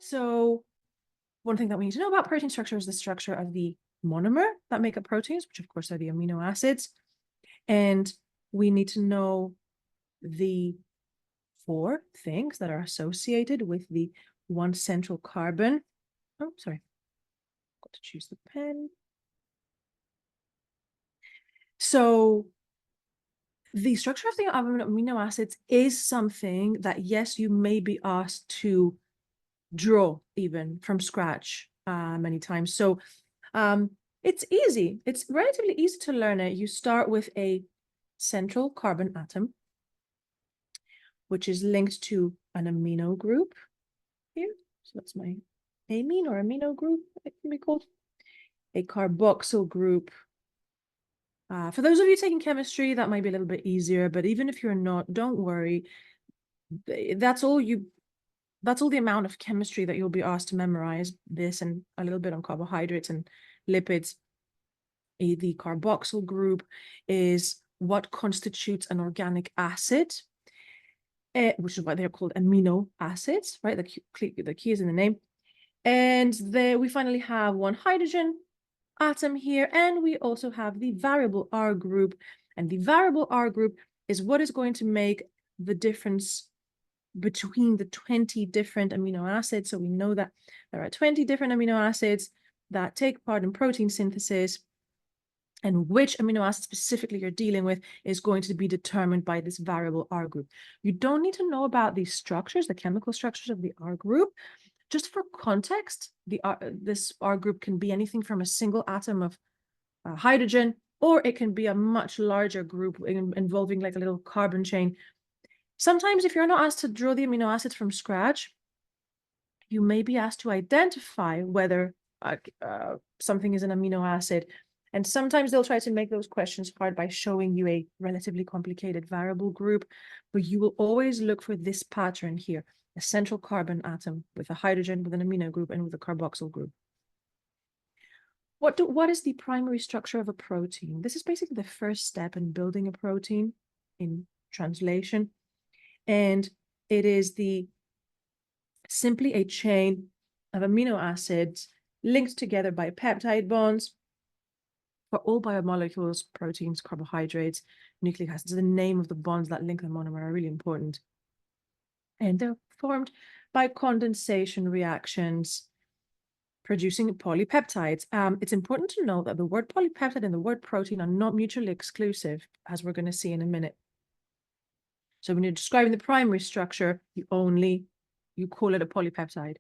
So one thing that we need to know about protein structure is the structure of the monomer that make up proteins, which of course are the amino acids. And we need to know the 4 things that are associated with the one central carbon. Oh, sorry. Got to choose the pen. So the structure of the amino acids is something that, yes, you may be asked to draw even from scratch many times. So it's easy. It's relatively easy to learn it. You start with a central carbon atom, which is linked to an amino group here. So that's my amine or amino group, it can be called. A carboxyl group. For those of you taking chemistry, that might be a little bit easier, but even if you're not, don't worry. That's all the amount of chemistry that you'll be asked to memorize, this and a little bit on carbohydrates and lipids. The carboxyl group is what constitutes an organic acid, which is why they're called amino acids, right? The key is in the name. And we finally have one hydrogen atom here, and we also have the variable R group. And the variable R group is what is going to make the difference between the 20 different amino acids. So we know that there are 20 different amino acids that take part in protein synthesis, and which amino acid specifically you're dealing with is going to be determined by this variable R group. You don't need to know about these structures, the chemical structures of the R group. Just for context, this R group can be anything from a single atom of hydrogen, or it can be a much larger group involving like a little carbon chain. Sometimes if you're not asked to draw the amino acids from scratch, you may be asked to identify whether something is an amino acid. And sometimes they'll try to make those questions hard by showing you a relatively complicated variable group, but you will always look for this pattern here, a central carbon atom with a hydrogen, with an amino group, and with a carboxyl group. What is the primary structure of a protein? This is basically the first step in building a protein in translation. And it is simply a chain of amino acids linked together by peptide bonds. For all biomolecules, proteins, carbohydrates, nucleic acids, the name of the bonds that link the monomer are really important. And they're formed by condensation reactions, producing polypeptides. It's important to note that the word polypeptide and the word protein are not mutually exclusive, as we're going to see in a minute. So when you're describing the primary structure, you call it a polypeptide.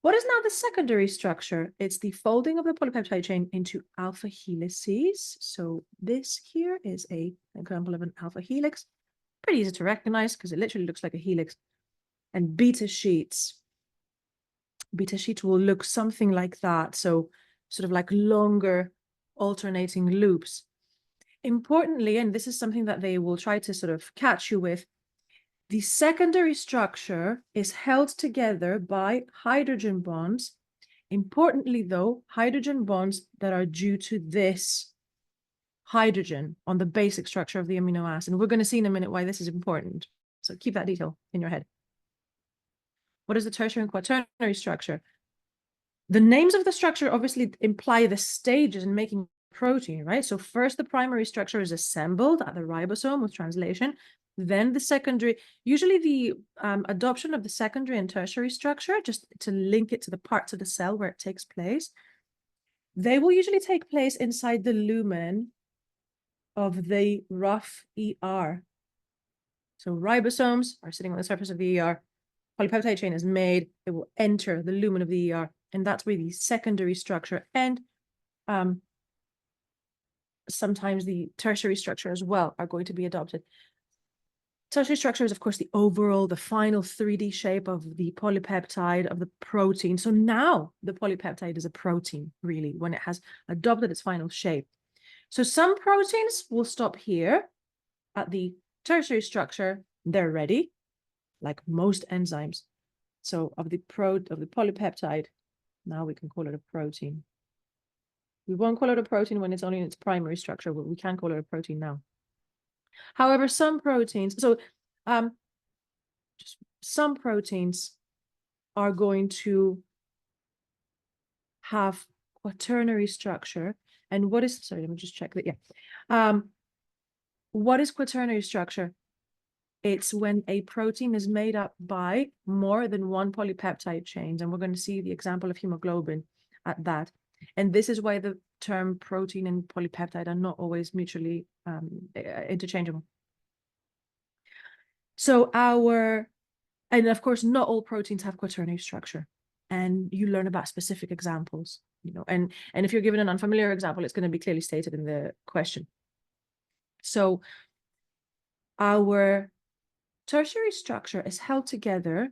What is now the secondary structure? It's the folding of the polypeptide chain into alpha helices. So this here is an example of an alpha helix. Pretty easy to recognize because it literally looks like a helix. And beta sheets. Beta sheets will look something like that. So sort of like longer alternating loops. Importantly, and this is something that they will try to sort of catch you with, the secondary structure is held together by hydrogen bonds. Importantly, though, hydrogen bonds that are due to this hydrogen on the basic structure of the amino acid. And we're going to see in a minute why this is important. So keep that detail in your head. What is the tertiary and quaternary structure? The names of the structure obviously imply the stages in making protein, right? So first, the primary structure is assembled at the ribosome with translation. Then the secondary, usually the adoption of the secondary and tertiary structure, just to link it to the parts of the cell where it takes place, they will usually take place inside the lumen of the rough ER. So ribosomes are sitting on the surface of the ER. Polypeptide chain is made. It will enter the lumen of the ER, and that's where the secondary structure and sometimes the tertiary structure as well are going to be adopted. Tertiary structure is, of course, the final 3D shape of the polypeptide, of the protein. So now the polypeptide is a protein, really, when it has adopted its final shape. So some proteins will stop here at the tertiary structure. They're ready, like most enzymes. So of the polypeptide, now we can call it a protein. We won't call it a protein when it's only in its primary structure, but we can call it a protein now. However, some proteins are going to have quaternary structure. And what is, sorry, let me just check that. Yeah. What is quaternary structure? It's when a protein is made up by more than one polypeptide chains. And we're going to see the example of hemoglobin at that. And this is why the term protein and polypeptide are not always mutually interchangeable. So and of course, not all proteins have quaternary structure. And you learn about specific examples, and if you're given an unfamiliar example, it's going to be clearly stated in the question. So our tertiary structure is held together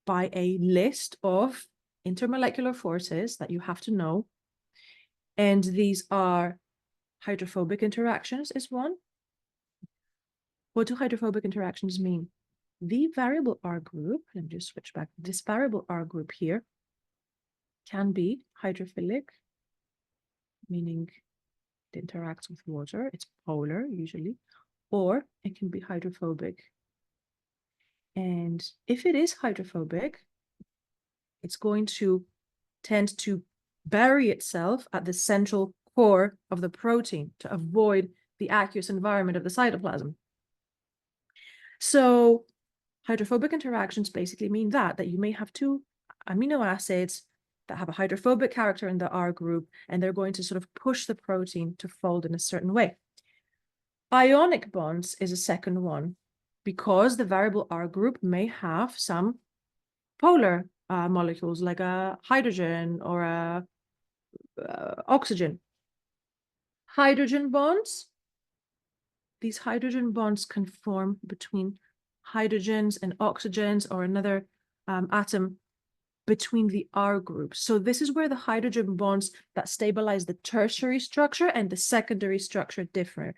by a list of intermolecular forces that you have to know. And these are hydrophobic interactions is one. What do hydrophobic interactions mean? The variable R group, let me just switch back. This variable R group here can be hydrophilic, meaning it interacts with water. It's polar usually, or it can be hydrophobic. And if it is hydrophobic, it's going to tend to bury itself at the central core of the protein to avoid the aqueous environment of the cytoplasm. So hydrophobic interactions basically mean that you may have two amino acids that have a hydrophobic character in the R group, and they're going to sort of push the protein to fold in a certain way. Ionic bonds is a second one, because the variable R group may have some polar molecules like a hydrogen or a oxygen. Hydrogen bonds, these hydrogen bonds can form between hydrogens and oxygens or another atom between the R groups. So this is where the hydrogen bonds that stabilize the tertiary structure and the secondary structure differ.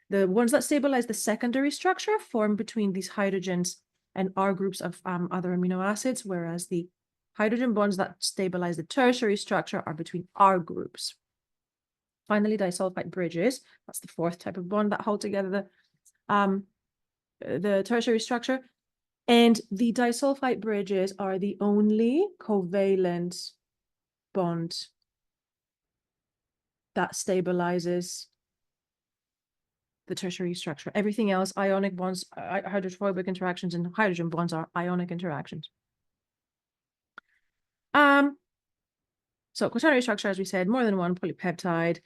The ones that stabilize the secondary structure form between these hydrogens and R groups of other amino acids, whereas the hydrogen bonds that stabilize the tertiary structure are between R groups. Finally, disulfide bridges, that's the fourth type of bond that hold together the tertiary structure. And the disulfide bridges are the only covalent bond that stabilizes the tertiary structure. Everything else, ionic bonds, hydrophobic interactions, and hydrogen bonds are ionic interactions. So quaternary structure, as we said, more than one polypeptide.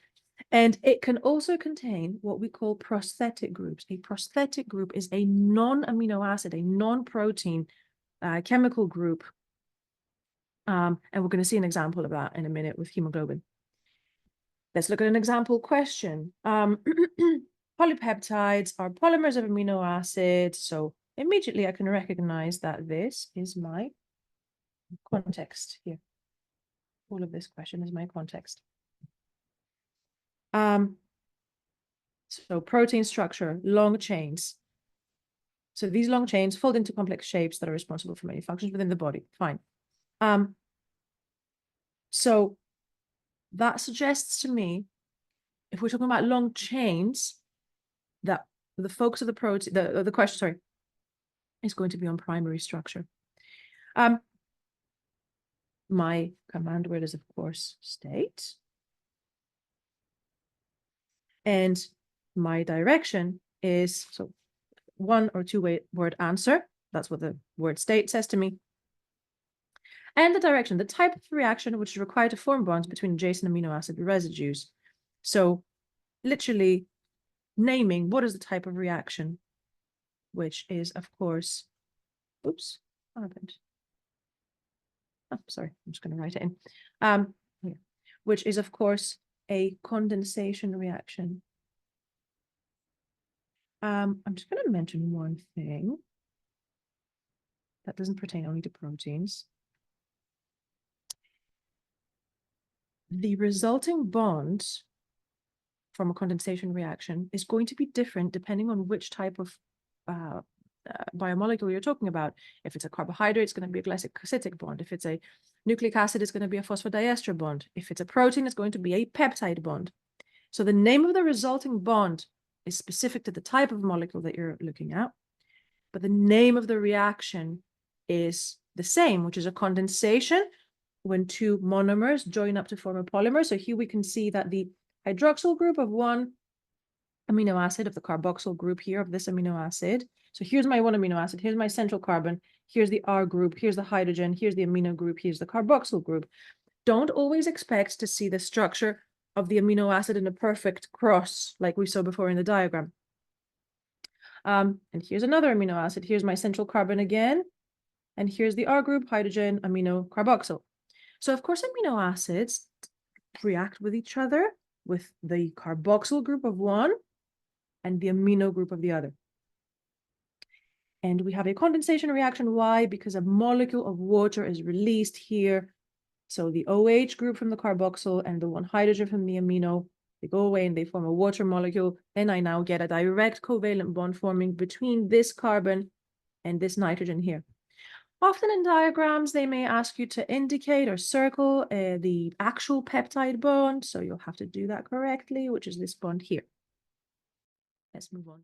And it can also contain what we call prosthetic groups. A prosthetic group is a non-amino acid, a non-protein chemical group. And we're going to see an example of that in a minute with hemoglobin. Let's look at an example question. Polypeptides are polymers of amino acids. So immediately I can recognize that this is my context here. All of this question is my context. So protein structure, long chains. So these long chains fold into complex shapes that are responsible for many functions within the body. Fine. So that suggests to me, if we're talking about long chains, that the focus of the protein, the question, sorry, is going to be on primary structure. My command word is, of course, state. And my direction is, so one or two word answer. That's what the word state says to me. And the direction, the type of reaction which is required to form bonds between adjacent amino acid residues. So literally naming what is the type of reaction, which is, of course, oops, what happened? Oh, sorry, I'm just going to write it in. Yeah. Which is, of course, a condensation reaction. I'm just going to mention one thing that doesn't pertain only to proteins. The resulting bond from a condensation reaction is going to be different depending on which type of biomolecule you're talking about. If it's a carbohydrate, it's going to be a glycosidic bond. If it's a nucleic acid, it's going to be a phosphodiester bond. If it's a protein, it's going to be a peptide bond. So the name of the resulting bond is specific to the type of molecule that you're looking at, but the name of the reaction is the same, which is a condensation when two monomers join up to form a polymer. So here we can see that the hydroxyl group of one amino acid, of the carboxyl group here of this amino acid. So here's my one amino acid, here's my central carbon, here's the R group, here's the hydrogen, here's the amino group, here's the carboxyl group. Don't always expect to see the structure of the amino acid in a perfect cross like we saw before in the diagram. And here's another amino acid. Here's my central carbon again. And here's the R group, hydrogen, amino, carboxyl. So of course, amino acids react with each other with the carboxyl group of one and the amino group of the other. And we have a condensation reaction. Why? Because a molecule of water is released here. So the OH group from the carboxyl and the one hydrogen from the amino, they go away and they form a water molecule. Then I now get a direct covalent bond forming between this carbon and this nitrogen here. Often in diagrams, they may ask you to indicate or circle the actual peptide bond. So you'll have to do that correctly, which is this bond here. Let's move on.